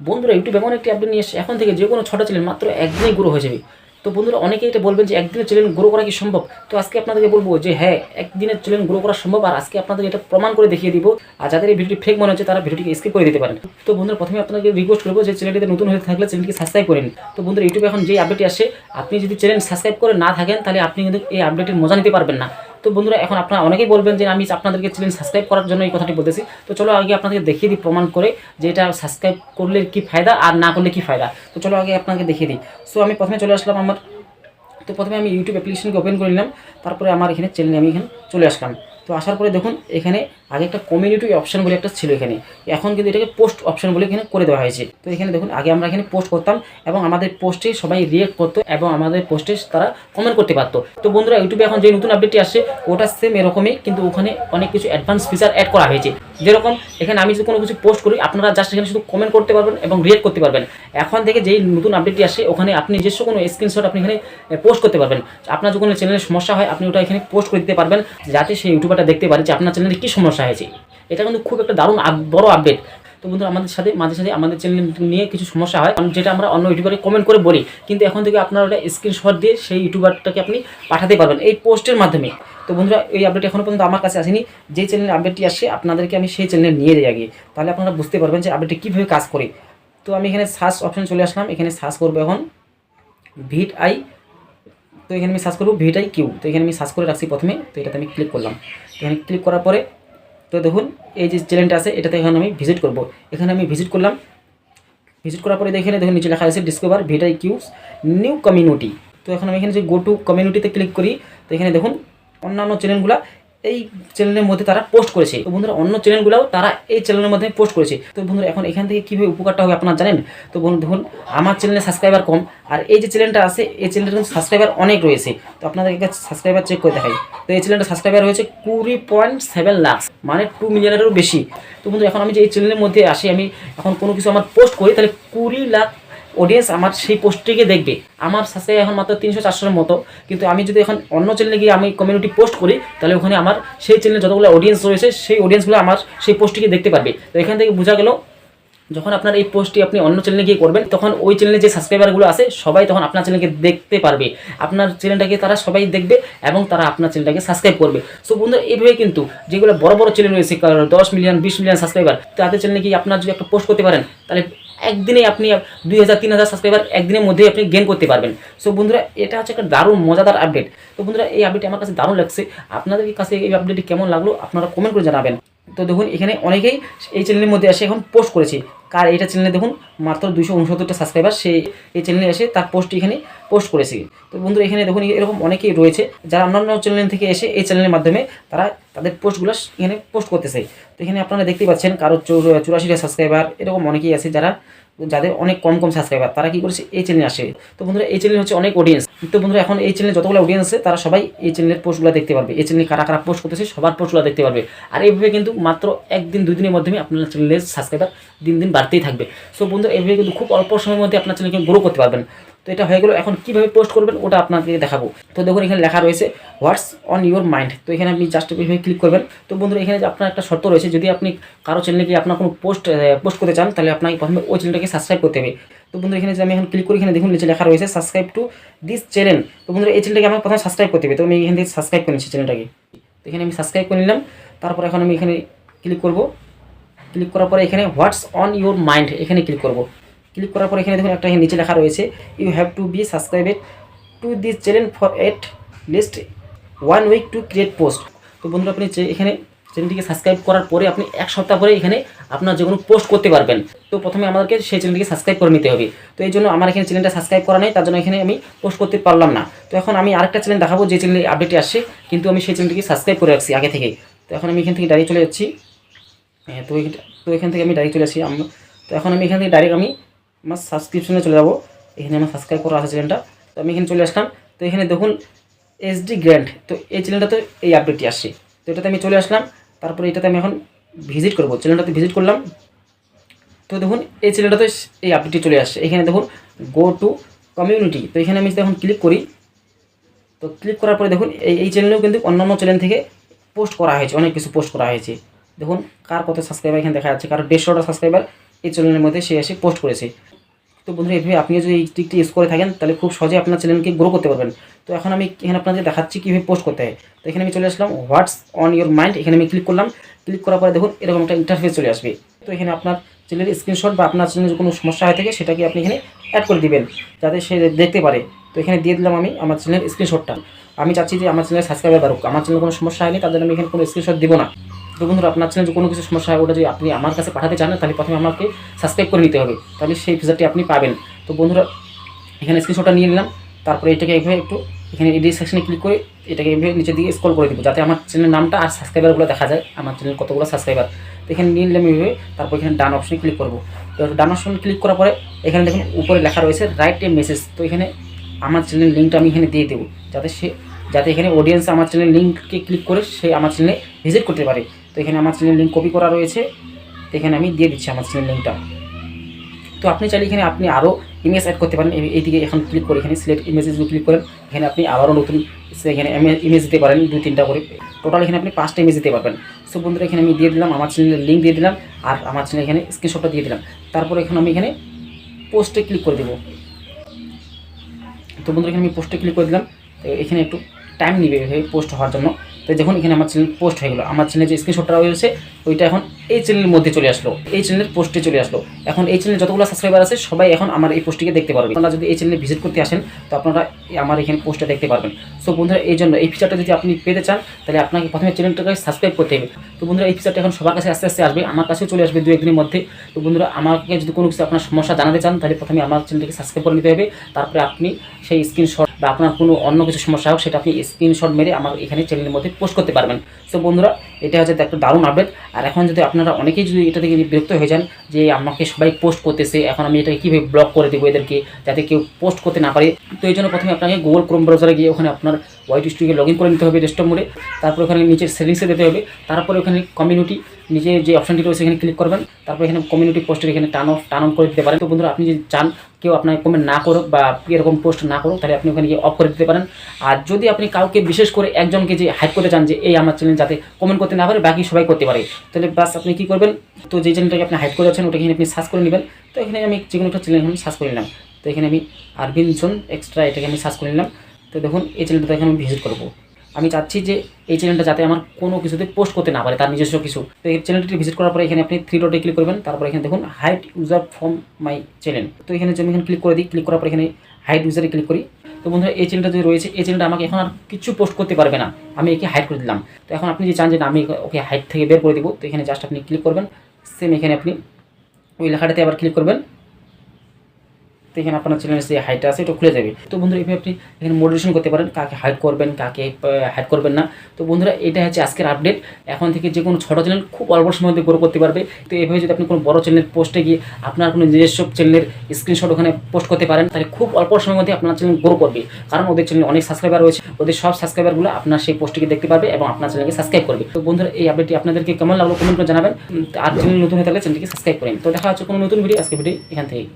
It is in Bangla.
বন্ধুরা ইউটিউব এমন একটি আপডেট নিয়ে এসে এখন থেকে যে কোনো ছোটো চ্যানেল মাত্র একদিনে গ্রো হয়ে যাবে। তো বন্ধুরা অনেকেই এটা বলবেন যে একদিনের চ্যানেল গ্রো করা কি সম্ভব। তো আজকে আপনাদেরকে বলবো যে হ্যাঁ, একদিনের চ্যানেল গ্রো করা সম্ভব। আর আজকে আপনাদের এটা প্রমাণ করে দেখিয়ে দিব। আর যাদের এই ভিডিওটি ফেক মনে হচ্ছে তারা ভিডিওটিকে স্কিপ করে দিতে পারেন। তো বন্ধুরা প্রথমে আপনাকে রিকোয়েস্ট করবো যে চ্যানেলটিতে নতুন হয়ে থাকলে চ্যানেলটিকে সাবস্ক্রাইব করেন। তো বন্ধুরা ইউটিউবে এখন যে আপডেটটি আসে, আপনি যদি চ্যানেল সাবস্ক্রাইব করে না থাকেন তাহলে আপনি কিন্তু এই আপডেটের মজা নিতে পারবেন না। তো বন্ধুরা এখন আপনারা অনেকেই বলবেন যে আমি আপনাদেরকে চ্যানেল সাবস্ক্রাইব করার জন্য এই কথাটি বলতেছি। তো চলো আগে আপনাদেরকে দেখিয়ে দিই প্রমাণ করে যে এটা সাবস্ক্রাইব করলে কি ফায়দা আর না করলে কি ফায়দা। তো চলো আগে আপনাকে দেখিয়ে দিই। সো আমি প্রথমে চলে আসলাম প্রথমে আমি ইউটিউব অ্যাপ্লিকেশনকে ওপেন করে নিলাম। তারপরে আমার এখানে চ্যানেলে আমি এখানে চলে আসলাম। তো আসার পরে দেখুন এখানে আগে একটা কমিউনিটি অপশন বলে একটা ছিল এখানে, এখন কিন্তু এটাকে পোস্ট অপশন বলে এখানে করে দেওয়া হয়েছে। তো এখানে দেখুন আগে আমরা এখানে পোস্ট করতাম এবং আমাদের পোস্টে সবাই রিয়েক্ট করতো এবং আমাদের পোস্টে তারা কমেন্ট করতে পারতো। তো বন্ধুরা ইউটিউবে এখন যে নতুন আপডেটটি আসছে ওটা সেম এরকমই, কিন্তু ওখানে অনেক কিছু অ্যাডভান্স ফিচার অ্যাড করা হয়েছে। যেরকম এখানে আমি যদি কোনো কিছু পোস্ট করি আপনারা জাস্ট এখানে শুধু কমেন্ট করতে পারবেন এবং রিয়েক্ট করতে পারবেন। এখন থেকে যেই নতুন আপডেটটি আসে ওখানে আপনি নিজস্ব কোনো স্ক্রিনশট আপনি এখানে পোস্ট করতে পারবেন। আপনার যখন চ্যানেলের সমস্যা হয় আপনি ওটা এখানে পোস্ট করে দিতে পারবেন, যাতে সেই ইউটিউবারটা দেখতে পারে যে আপনার চ্যানেলে কী সমস্যা হয়েছে। এটা কিন্তু খুব একটা দারুণ বড় আপডেট। তো বন্ধুরা আমাদের সাথে মাঝে সাথে আমাদের চ্যানেল নিয়ে কিছু সমস্যা হয় যেটা আমরা অন্য ইউটিউবারে কমেন্ট করে বলি, কিন্তু এখন থেকে আপনারা ওটা স্ক্রিনশট দিয়ে সেই ইউটিউবারটাকে আপনি পাঠাতে পারবেন এই পোস্টের মাধ্যমে। তো বন্ধুরা এই আপডেট এখনও পর্যন্ত আমার কাছে আসেনি। যে চ্যানেলের আপডেটটি আসে আপনাদেরকে আমি সেই চ্যানেলে নিয়ে যাই আগে, তাহলে আপনারা বুঝতে পারবেন যে আপডেটটি কীভাবে কাজ করে। তো আমি এখানে সার্চ অপশন চলে আসলাম, এখানে সার্চ করবো এখন ভিড.আই। তো এখানে আমি সার্চ করবো ভিড.আই.কিউ। তো এখানে আমি সার্চ করে রাখছি প্রথমে। তো এটাতে আমি ক্লিক করলাম। এখানে ক্লিক করার পরে তো দেখুন এই যে চ্যানেলটা আছে এটাতে এখন আমি ভিজিট করব। এখানে আমি ভিজিট করলাম। ভিজিট করার পরে এখানে দেখুন নিচে লেখা আছে ডিসকভার ভিড.আই.কিউস নিউ কমিউনিটি। তো এখন আমি এখানে যে গো টু কমিউনিটিতে ক্লিক করি, তো এখানে দেখুন অন্যান্য চ্যানেলগুলো এই চ্যানেলের মধ্যে তারা পোস্ট করেছে। তো বন্ধুরা অন্য চ্যানেলগুলোও তারা এই চ্যানেলের মধ্যে পোস্ট করেছে। তো বন্ধুরা এখন এখান থেকে কীভাবে উপকারটা হবে আপনারা জানেন। তো বন্ধু দেখুন আমার চ্যানেলে সাবস্ক্রাইবার কম, আর এই যে চ্যানেলটা আছে এই চ্যানেলটা কিন্তু সাবস্ক্রাইবার অনেক রয়েছে। তো আপনাদের কাছে সাবস্ক্রাইবার চেক করে দেখাই। তো এই চ্যানেলটা সাবস্ক্রাইবার হয়েছে 20.7 লাখ, মানে 2 মিলিয়নেরও বেশি। তো বন্ধু এখন আমি যে এই চ্যানেলের মধ্যে আসি, আমি এখন কোনো কিছু আমার পোস্ট করি তাহলে 20 লাখ অডিয়েন্স আমার সেই পোস্টটিকে দেখবে। আমার সাবস্ক্রাইব এখন মাত্র 300-400-এর মতো, কিন্তু আমি যদি এখন অন্য চ্যানেলে গিয়ে আমি কমিউনিটি পোস্ট করি তাহলে ওখানে আমার সেই চ্যানেলে যতগুলো অডিয়েন্স রয়েছে সেই অডিয়েন্সগুলো আমার সেই পোস্টটিকে দেখতে পারবে। তো এখান থেকে বোঝা গেল যখন আপনার এই পোস্টটি আপনি অন্য চ্যানেলে গিয়ে করবেন তখন ওই চ্যানেলে যে সাবস্ক্রাইবারগুলো আছে সবাই তখন আপনার চ্যানেলকে দেখতে পারবে, আপনার চ্যানেলটাকে তারা সবাই দেখবে এবং তারা আপনার চ্যানেলটাকে সাবস্ক্রাইব করবে। সো বন্ধুরা এইভাবে কিন্তু যেগুলো বড় বড় চ্যানেল রয়েছে 10 মিলিয়ন 20 মিলিয়ন সাবস্ক্রাইবার, তাদের চ্যানেলে গিয়ে আপনার যদি একটা পোস্ট করতে পারেন তাহলে একদিনেই আপনি 2000-3000 সাবস্ক্রাইবার একদিনের মধ্যেই আপনি গেইন করতে পারবেন। সো বন্ধুরা এটা হচ্ছে একটা দারুণ মজাদার আপডেট। তো বন্ধুরা এই আপডেটটি আমার কাছে দারুণ লাগছে। আপনাদের কাছে এই আপডেটটি কেমন লাগলো আপনারা কমেন্ট করে জানাবেন। তো দেখুন এখানে অনেকেই এই চ্যানেলের মধ্যে এসে এখন পোস্ট করেছে। কার এটা চ্যানেলে দেখুন মাত্র 269টা সাবস্ক্রাইবার, সেই এই চ্যানেলে এসে তার পোস্টটি এখানে পোস্ট করেছে। তো বন্ধুরা এখানে দেখুন এরকম অনেকেই রয়েছে যারা অন্যান্য চ্যানেল থেকে এসে এই চ্যানেলের মাধ্যমে তারা তাদের পোস্টগুলো এখানে পোস্ট করতেছে। তো এখানে আপনারা দেখতেই পাচ্ছেন কারো 84টা সাবস্ক্রাইবার, এরকম অনেকেই আছে যাদের অনেক কম সাবস্ক্রাইবার, তারা কি করেছে এই চ্যানেলে আসে। তো বন্ধুরা এই চ্যানেল হচ্ছে অনেক অডিয়েন্স। তো বন্ধুরা এখন এই চ্যানেলে যতগুলো অডিয়েন্স আছে তারা সবাই এই চ্যানেলের পোস্টগুলো দেখতে পারবে, এই চ্যানেলে কারা কারা পোস্ট করতেছে সবার পোস্টগুলো দেখতে পারবে। আর এইভাবে কিন্তু মাত্র 1-2 দিনের মাধ্যমে আপনার চ্যানেলের সাবস্ক্রাইবার দিন দিন বাড়তেই থাকবে। সো বন্ধুরা এইভাবে কিন্তু খুব অল্প সময়ের মধ্যে আপনার চ্যানেলকে গ্রো করতে পারবেন। তো এটা হয়ে গেল, এখন কীভাবে পোস্ট করবেন ওটা আপনাদেরকে দেখাবো। তো দেখুন এখানে লেখা রয়েছে হোয়াটস অন ইউর মাইন্ড। তো এখানে আপনি জাস্ট এইভাবে ক্লিক করবেন। তো বন্ধুরা এখানে আপনার একটা শর্ত রয়েছে, যদি আপনি কারো চ্যানেলে গিয়ে আপনার কোনো পোস্ট করতে চান তাহলে আপনাকে প্রথমে ওই চ্যানেলটাকে সাবস্ক্রাইব করতে হবে। তো বন্ধুরা এখানে যে আমি এখন ক্লিক করি, এখানে দেখুন নিচে লেখা রয়েছে সাবস্ক্রাইব টু দিস চ্যানেল। তো বন্ধুরা এই চ্যানেলটাকে আমাকে প্রথমে সাবস্ক্রাইব করতে হবে। তো আমি এখান থেকে সাবস্ক্রাইব করে নিচ্ছি চ্যানেলটাকে। তো এখানে আমি সাবস্ক্রাইব করে নিলাম। তারপর এখন আমি এখানে ক্লিক করব। ক্লিক করার পরে এখানে হোয়াটস অন ইউর মাইন্ড এখানে ক্লিক করব। ক্লিক করার পরে এখানে দেখুন একটা নিচে লেখা রয়েছে you have to be subscribed to this channel for at least 1 week to create post. তো বন্ধুরা আপনি এখানে চ্যানেলটিকে সাবস্ক্রাইব করার পরে আপনি 1 সপ্তাহ পরে এখানে আপনার যে কোনো পোস্ট করতে পারবেন। তো প্রথমে আমাদেরকে সেই চ্যানেলটিকে সাবস্ক্রাইব করে নিতে হবে। তো এই জন্য আমার এখানে চ্যানেলটা সাবস্ক্রাইব করা নেই, তার জন্য এখানে আমি পোস্ট করতে পারলাম না। তো এখন আমি আরেকটা চ্যানেল দেখাবো যে চ্যানেলে আপডেটে আসছে, কিন্তু আমি সেই চ্যানেলটিকে সাবস্ক্রাইব করে রাখছি আগে থেকেই। তো এখন আমি এখান থেকে ডাইরেক্ট চলে যাচ্ছি। তো এখান থেকে আমি ডাইরেক্ট চলে আসি। তো এখন আমি এখান থেকে ডাইরেক্ট আমি আমার সাবস্ক্রিপশনে চলে যাবো। এখানে আমার সাবস্ক্রাইব করা আছে চ্যানেলটা। তো আমি এখানে চলে আসলাম। তো এখানে দেখুন এসডি গ্র্যান্ড, তো এই চ্যানেলটাতে এই আপডেটটি আসছে। তো এটাতে আমি চলে আসলাম। তারপরে এটাতে আমি এখন ভিজিট করবো, চ্যানেলটাতে ভিজিট করলাম। তো দেখুন এই চ্যানেলটাতে এই আপডেটটি চলে আসছে। এখানে দেখুন গো টু কমিউনিটি। তো এখানে আমি যদি এখন ক্লিক করি, তো ক্লিক করার পরে দেখুন এই চ্যানেলেও কিন্তু অন্যান্য চ্যানেল থেকে পোস্ট করা হয়েছে, অনেক কিছু পোস্ট করা হয়েছে। দেখুন কার কত সাবস্ক্রাইবার এখানে দেখা যাচ্ছে, কারো 150টা সাবস্ক্রাইবার, এই চ্যানেলের মধ্যে সে এসে পোস্ট করেছে। তো বন্ধুরা এইভাবে আপনিও যদি এই ট্রিকটি ইউজ করে থাকেন তাহলে খুব সহজে আপনার চ্যানেলকে গ্রো করতে পারবেন। তো এখন আমি এখানে আপনাদের দেখাচ্ছি কীভাবে পোস্ট করতে হয়। তো এখানে আমি চলে আসলাম হোয়াটস অন ইউর মাইন্ড, এখানে আমি ক্লিক করলাম। ক্লিক করার পরে দেখুন এরকম একটা ইন্টারফেস চলে আসবে। তো এখানে আপনার চ্যানেলের স্ক্রিনশট বা আপনার চ্যানেলের কোনো সমস্যা হয়ে থাকে সেটাকে আপনি এখানে অ্যাড করে দিবেন যাতে সে দেখতে পারে। তো এখানে দিয়ে দিলাম আমি আমার চ্যানেলের স্ক্রিনশটটা। আমি চাচ্ছি যে আমার চ্যানেলের সাবস্ক্রাইবার বাড়ুক, আমার চ্যানেলে কোনো সমস্যা হয়নি তাদের আমি এখানে কোনো স্ক্রিনশট দিব না। তো বন্ধুরা আপনার চ্যানেলে কোনো কিছু সমস্যা হয় ওটা যদি আপনি আমার কাছে পাঠাতে চান তাহলে প্রথমে আমাকে সাবস্ক্রাইব করে নিতে হবে, তাহলে সেই ফিচারটি আপনি পাবেন। তো বন্ধুরা এখানে স্ক্রিনশটটা নিয়ে নিলাম। তারপরে এটাকে এইভাবে একটু এখানে এডিট সেকশনে ক্লিক করে এটাকে এইভাবে নিচে দিয়ে স্ক্রল করে দিব যাতে আমার চ্যানেলের নামটা আর সাবস্ক্রাইবারগুলো দেখা যায়, আমার চ্যানেল কতগুলো সাবস্ক্রাইবার। তো এখানে নিয়ে নিলাম এইভাবে। তারপর এখানে ডান অপশনে ক্লিক করব। তো ডান অপশনে ক্লিক করার পরে এখানে দেখুন উপরে লেখা রয়েছে রাইট এ মেসেজ। তো এখানে আমার চ্যানেলের লিঙ্কটা আমি এখানে দিয়ে দেবো যাতে এখানে অডিয়েন্স আমার চ্যানেলের লিঙ্ককে ক্লিক করে সে আমার চ্যানেলে ভিজিট করতে পারে। তো এখানে আমার চ্যানেলের লিঙ্ক কপি করা রয়েছে, এখানে আমি দিয়ে দিচ্ছি আমার চ্যানেল লিঙ্কটা। তো আপনি চাইলে এখানে আপনি আরও ইমেজ অ্যাড করতে পারেন। এইদিকে এখন ক্লিক করে এখানে সিলেক্ট ইমেজেস ক্লিক করেন, এখানে আপনি আবারও নতুন এখানে ইমেজ দিতে পারেন 2-3টা করে, টোটাল এখানে আপনি 5টা ইমেজ দিতে পারবেন। সো বন্ধুরা এখানে আমি দিয়ে দিলাম আমার চ্যানেলের লিঙ্ক দিয়ে দিলাম আর আমার চ্যানেল এখানে স্ক্রিনশটটা দিয়ে দিলাম। তারপরে এখানে আমি এখানে পোস্টে ক্লিক করে দেবো। তো বন্ধুরা এখানে আমি পোস্টে ক্লিক করে দিলাম। তো এখানে একটু টাইম নেবে পোস্ট হওয়ার জন্য। তো দেখুন এখানে আমার চ্যানেল পোস্ট হয়ে গেলো, আমার চ্যানেলে যে স্ক্রিনশটটা রয়েছে ওইটা এখন এই চ্যানেলের মধ্যে চলে আসলো, এই চ্যানেলের পোস্টে চলে আসলো। এখন এই চ্যানেলে যতগুলো সাবস্ক্রাইবার আছে সবাই এখন আমার এই পোস্টটিকে দেখতে পারবে। আপনারা যদি এই চ্যানেলে ভিজিট করতে আসেন তো আপনারা আমার এখানে পোস্টটা দেখতে পারবেন। সো বন্ধুরা এই জন্য এই ফিচারটা যদি আপনি পেতে চান তাহলে আপনাকে প্রথমে চ্যানেলটাকে সাবস্ক্রাইব করতে হবে। তো বন্ধুরা এই ফিচারটা এখন সবার কাছে আস্তে আস্তে আসবে, আমার কাছেও চলে আসবে 2-1 দিনের মধ্যে। তো বন্ধুরা আমাকে যদি কোনো কিছু আপনার সমস্যা জানাতে চান তাহলে প্রথমে আমার চ্যানেলটাকে সাবস্ক্রাইব করে নিতে হবে। তারপরে আপনি সেই স্ক্রিনশট বা আপনার কোনো অন্য কিছু সমস্যা হোক সেটা আপনি স্ক্রিনশট মেরে আমার এখানে চ্যানেলের মধ্যে পোস্ট করতে পারবেন। সো বন্ধুরা এটা হচ্ছে একটা দারুণ আপডেট। আর এখন যদি আপনারা অনেকেই যদি এটা থেকে বিরক্ত হয়ে যান যে আমাকে সবাই পোস্ট করতেছে, এখন আমি এটাকে কীভাবে ব্লক করে দেবো এদেরকে যাতে কেউ পোস্ট করতে না পারে। তো এই জন্য প্রথমে আপনাকে গুগল ক্রোম ব্রাউজারে গিয়ে ওখানে আপনার ওয়াইটি স্টুডিওকে লগ ইন করে নিতে হবে ডেস্কটপ মোডে। তারপর ওখানে নিচের সেটিংসে যেতে হবে। তারপরে ওখানে কমিউনিটি নিচে যে অপশনটি রয়েছে এখানে ক্লিক করবেন। তারপর এখানে কমিউনিটি পোস্টের এখানে টার্ন অন করে দিতে পারেন। তো বন্ধুরা আপনি যদি চান কেউ আপনার কমেন্ট না করুক বা এরকম পোস্ট না করুক তাহলে আপনি ওখানে গিয়ে অফ করে দিতে পারেন। আর যদি আপনি কাউকে বিশেষ করে একজনকে যে হাইড করতে চান যে এই আমার চ্যানেল যাতে কমেন্ট করতে না পারে বাকি সবাই করতে পারে, তাহলে বাস আপনি কী করবেন, তো যে চ্যানেলটাকে আপনি হাইড করে যাচ্ছেন ওটা এখানে আপনি সার্চ করে নেবেন। তো এখানে আমি যে কোনো একটা চ্যানেল এখানে সার্চ করে নিলাম। তো এখানে আমি আরবিন জোন এক্সট্রা এটাকে আমি সার্চ করে নিলাম। তো দেখুন এই চ্যানেলটা এখানে আমি ভিজিট করবো। আমি চাচ্ছি যে এই চ্যানেলটা যাতে আমার কোনো কিছুতে পোস্ট করতে না পারে তার নিজস্ব কিছু। তো এই চ্যানেলটি ভিজিট করার পরে এখানে আপনি 3 ডটে ক্লিক করবেন। তারপর এখানে দেখুন hide user from my channel. তো এখানে আমি এখানে ক্লিক করে দিই। ক্লিক করার পর এখানে হাইড ইউজারে ক্লিক করি। তো বন্ধুরা এই চ্যানেলটা যে রয়েছে এই চ্যানেলটা আমাকে এখন আর কিছু পোস্ট করতে পারবে না, আমি একে হাইড করে দিলাম। তো এখন আপনি যে চান যে আমি ওকে হাইড থেকে বের করে দেবো, তো এখানে জাস্ট আপনি ক্লিক করবেন। সেম এখানে আপনি ওই লেখাটাতে আবার ক্লিক করবেন। তো এখানে আপনার চ্যানেলের যে হাইটটা আছে এটা খুলে যাবে। তো বন্ধুরা এইভাবে আপনি এখানে মডিফিকেশন করতে পারেন কাকে হাইড করবেন কাকে হাইড করবেন না। তো বন্ধুরা এটা হচ্ছে আজকের আপডেট। এখন থেকে যে কোনো ছোটো চ্যানেল খুব অল্প সময়ের মধ্যে গ্রো করতে পারবে। তো এইভাবে যদি আপনি কোনো বড় চ্যানেলের পোস্টে গিয়ে আপনার কোনো নিজস্ব চ্যানেলের স্ক্রিনশট ওখানে পোস্ট করতে পারেন তাহলে খুব অল্প সময়ের মধ্যে আপনার চ্যানেল গ্রো করবে, কারণ ওদের চ্যানেলে অনেক সাবস্ক্রাইবার রয়েছে, ওদের সব সাবস্ক্রাইবারগুলো আপনার সেই পোস্টটিকে দেখতে পারবে এবং আপনার চ্যানেলকে সাবস্ক্রাইব করবে। তো বন্ধুরা এই আপডেটটি আপনাদেরকে কেমন লাগলো কমেন্ট করে জানাবেন। আর চ্যানেল নতুন হয়ে থাকলে চ্যানেলকে সাবস্ক্রাইব করেন। তো দেখা হচ্ছে কোনো নতুন ভিডিও, আজকে ভিডিও এখান থেকে।